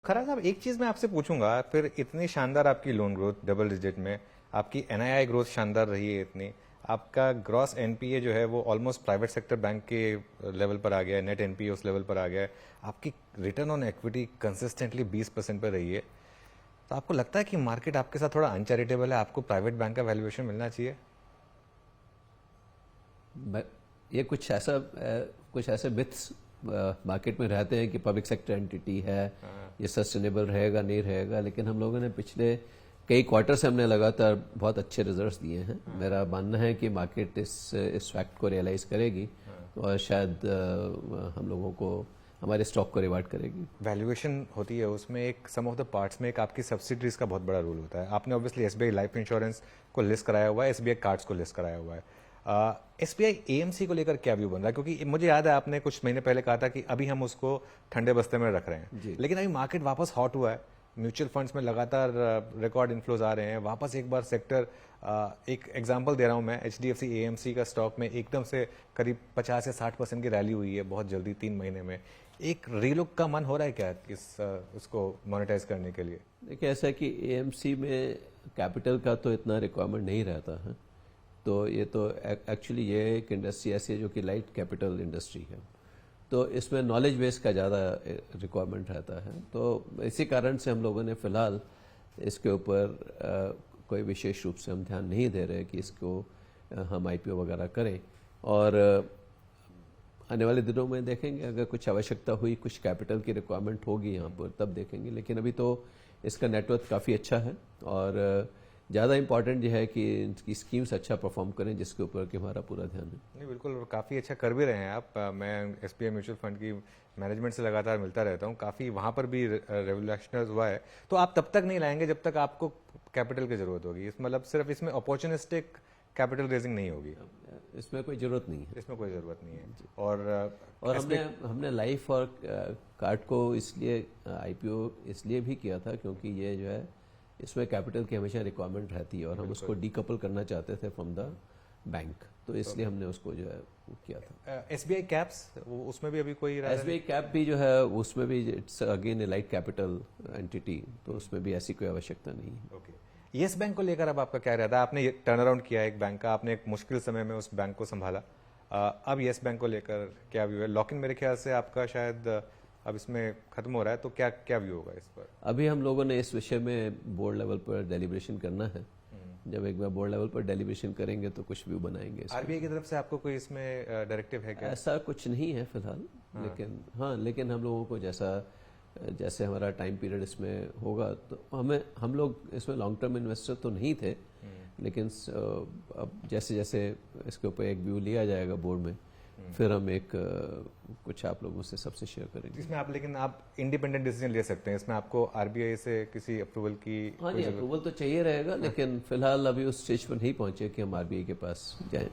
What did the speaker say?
खरा साहब, एक चीज मैं आपसे पूछूंगा, फिर इतनी शानदार आपकी लोन ग्रोथ डबल डिजिट में, आपकी एनआईआई ग्रोथ शानदार रही है इतनी, आपका ग्रॉस एनपीए जो है वो ऑलमोस्ट प्राइवेट सेक्टर बैंक के लेवल पर आ गया है, नेट एनपीए उस लेवल पर आ गया है, आपकी रिटर्न ऑन इक्विटी कंसिस्टेंटली 20% पर रही है, तो आपको लगता है कि मार्केट आपके साथ थोड़ा अनचैरिटेबल है, आपको प्राइवेट बैंक का वैल्यूएशन मिलना चाहिए? ये कुछ ऐसे मिथ्स मार्केट में रहते हैं कि पब्लिक सेक्टर एंटिटी है, ये सस्टेनेबल रहेगा नहीं रहेगा, लेकिन हम लोगों ने पिछले कई क्वार्टर से हमने लगातार बहुत अच्छे रिजल्ट्स दिए हैं। मेरा मानना है कि मार्केट इस फैक्ट को रियलाइज करेगी और शायद हम लोगों को, हमारे स्टॉक को रिवार्ड करेगी। वैल्यूएशन होती है उसमें एक सम ऑफ द पार्ट्स में एक आपकी सब्सिडीज का बहुत बड़ा रोल होता है। आपने ऑब्वियसली एसबीआई लाइफ इंश्योरेंस को लिस्ट कराया हुआ है, एसबीआई कार्ड्स को लिस्ट कराया हुआ है। एसबीआई एएमसी को लेकर क्या व्यू बन रहा है? क्योंकि मुझे याद है आपने कुछ महीने पहले कहा था कि अभी हम उसको ठंडे बस्ते में रख रहे हैं, लेकिन अभी मार्केट वापस हॉट हुआ है, म्यूचुअल फंड्स में लगातार रिकॉर्ड इन्फ्लोज आ रहे हैं, वापस एक बार सेक्टर, एक एग्जांपल दे रहा हूं मैं, एचडीएफसी एएमसी का स्टॉक में एकदम से करीब 50 या 60% की रैली हुई है बहुत जल्दी 3 महीने में। एक रीलुक का मन हो रहा है क्या उसको मोनेटाइज करने के लिए? देखिए, ऐसा है कि एएमसी में कैपिटल का तो इतना रिक्वायरमेंट नहीं रहता है, तो ये तो एक्चुअली ये एक इंडस्ट्री ऐसी है जो कि लाइट कैपिटल इंडस्ट्री है, तो इसमें नॉलेज बेस का ज़्यादा रिक्वायरमेंट रहता है। तो इसी कारण से हम लोगों ने फिलहाल इसके ऊपर कोई विशेष रूप से हम ध्यान नहीं दे रहे कि इसको हम आईपीओ वगैरह करें, और आने वाले दिनों में देखेंगे, अगर कुछ आवश्यकता हुई, कुछ कैपिटल की रिक्वायरमेंट होगी यहाँ पर, तब देखेंगे। लेकिन अभी तो इसका नेटवर्क काफ़ी अच्छा है और ज़्यादा इंपॉर्टेंट यह है कि इनकी स्कीम्स अच्छा परफॉर्म करें, जिसके ऊपर कि हमारा पूरा ध्यान है। नहीं, बिल्कुल, काफ़ी अच्छा कर भी रहे हैं आप। मैं एसबीआई म्यूचुअल फंड की मैनेजमेंट से लगातार मिलता रहता हूँ, काफ़ी वहाँ पर भी रेवोल्यूशनर हुआ है। तो आप तब तक नहीं लाएंगे जब तक आपको कैपिटल की जरूरत होगी, मतलब सिर्फ इसमें अपॉर्चुनिस्टिक कैपिटल रेजिंग नहीं होगी, इसमें कोई ज़रूरत नहीं है, इसमें कोई ज़रूरत नहीं है। और हमने लाइफ और कार्ड को इसलिए आईपीओ इसलिए भी किया था क्योंकि ये जो है, इसमें कैपिटल की हमेशा रिक्वायरमेंट रहती है और हम उसको डीकपल करना चाहते थे फ्रॉम द बैंक, तो इसलिए हमने उसको जो है किया था। एसबीआई कैप्स, उसमें भी अभी कोई एसबीआई कैप भी जो है, उसमें भी it's again A light capital entity, तो उसमें भी ऐसी कोई आवश्यकता नहीं है। ओके, येस बैंक को लेकर अब आपका क्या रहता है? आपने टर्न अराउंड किया एक बैंक का, आपने एक मुश्किल समय में उस बैंक को संभाला, अब येस बैंक को लेकर क्या व्यू है? लॉक इन मेरे ख्याल से आपका शायद अब इसमें खत्म हो रहा है, तो क्या क्या व्यू होगा इस पर? अभी हम लोगों ने इस विषय में बोर्ड लेवल पर डेलिब्रेशन करना है। जब एक बार बोर्ड लेवल पर डेलिब्रेशन करेंगे तो कुछ व्यू बनाएंगे। आरबीआई की तरफ से आपको कोई इसमें डायरेक्टिव है क्या? ऐसा कुछ नहीं है फिलहाल, लेकिन हम लोगों को जैसे हमारा टाइम पीरियड इसमें होगा, तो हम लोग इसमें लॉन्ग टर्म इन्वेस्टर तो नहीं थे, लेकिन अब जैसे जैसे इसके ऊपर एक व्यू लिया जाएगा बोर्ड में, फिर हम कुछ आप लोगों से सबसे शेयर करेंगे। इसमें लेकिन आप इंडिपेंडेंट डिसीजन ले सकते हैं, इसमें आपको आरबीआई से किसी अप्रूवल की? हाँ जी, अप्रूवल तो चाहिए रहेगा, लेकिन फिलहाल अभी उस स्टेज पर नहीं पहुंचे कि हम आरबीआई के पास जाएं।